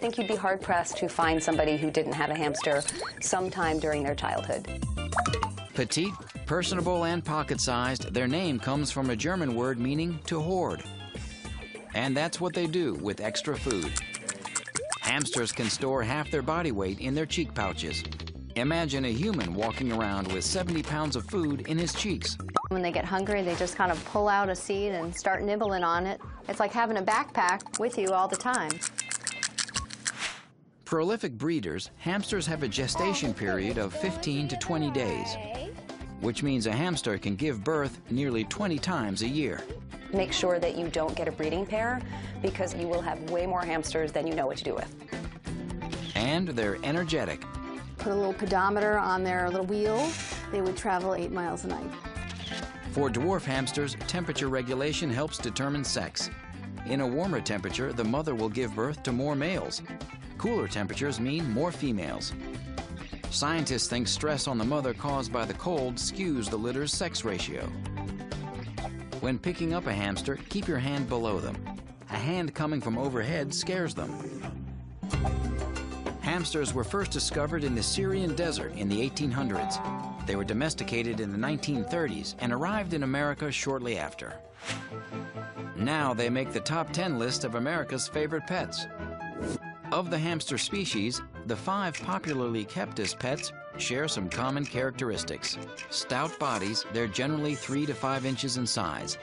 think you'd be hard-pressed to find somebody who didn't have a hamster sometime during their childhood. Petite, personable, and pocket-sized, their name comes from a German word meaning to hoard. And that's what they do with extra food. Hamsters can store half their body weight in their cheek pouches. Imagine a human walking around with 70 pounds of food in his cheeks. When they get hungry, they just kind of pull out a seed and start nibbling on it. It's like having a backpack with you all the time. Prolific breeders, hamsters have a gestation period of 15 to 20 days, which means a hamster can give birth nearly 20 times a year. Make sure that you don't get a breeding pair because you will have way more hamsters than you know what to do with. And they're energetic. Put a little pedometer on their little wheel. They would travel 8 miles a night. For dwarf hamsters, temperature regulation helps determine sex. In a warmer temperature, the mother will give birth to more males. Cooler temperatures mean more females. Scientists think stress on the mother caused by the cold skews the litter's sex ratio. When picking up a hamster, keep your hand below them. A hand coming from overhead scares them. Hamsters were first discovered in the Syrian desert in the 1800s. They were domesticated in the 1930s and arrived in America shortly after. Now they make the top 10 list of America's favorite pets. Of the hamster species, the 5 popularly kept as pets share some common characteristics. Stout bodies, they're generally 3 to 5 inches in size.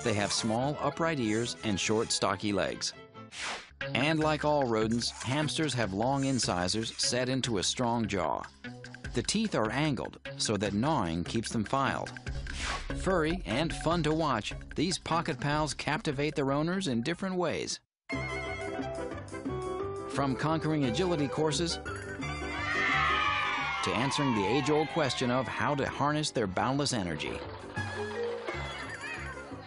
They have small, upright ears and short, stocky legs. And like all rodents, hamsters have long incisors set into a strong jaw. The teeth are angled so that gnawing keeps them filed. Furry and fun to watch, these pocket pals captivate their owners in different ways. From conquering agility courses to answering the age-old question of how to harness their boundless energy.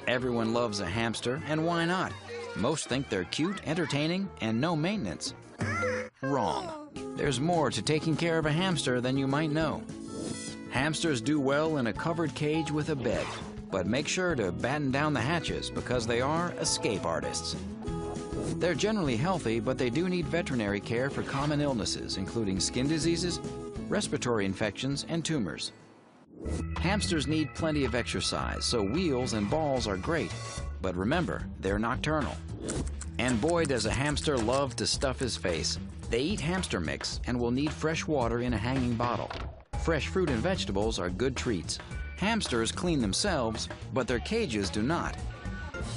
Everyone loves a hamster, and why not? Most think they're cute, entertaining, and no maintenance. Wrong. There's more to taking care of a hamster than you might know. Hamsters do well in a covered cage with a bed, but make sure to batten down the hatches because they are escape artists. They're generally healthy, but they do need veterinary care for common illnesses, including skin diseases, respiratory infections, and tumors. Hamsters need plenty of exercise, so wheels and balls are great. But remember, they're nocturnal. And boy, does a hamster love to stuff his face. They eat hamster mix and will need fresh water in a hanging bottle. Fresh fruit and vegetables are good treats. Hamsters clean themselves, but their cages do not.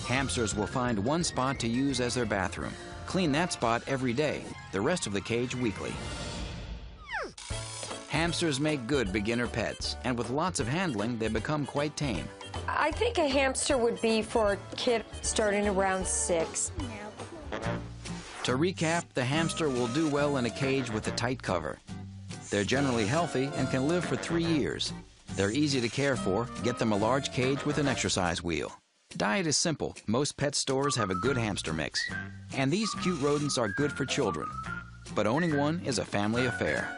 Hamsters will find one spot to use as their bathroom. Clean that spot every day, the rest of the cage weekly. Hamsters make good beginner pets, and with lots of handling, they become quite tame. I think a hamster would be for a kid starting around 6. To recap, the hamster will do well in a cage with a tight cover. They're generally healthy and can live for 3 years. They're easy to care for. Get them a large cage with an exercise wheel. Diet is simple. Most pet stores have a good hamster mix. And these cute rodents are good for children. But owning one is a family affair.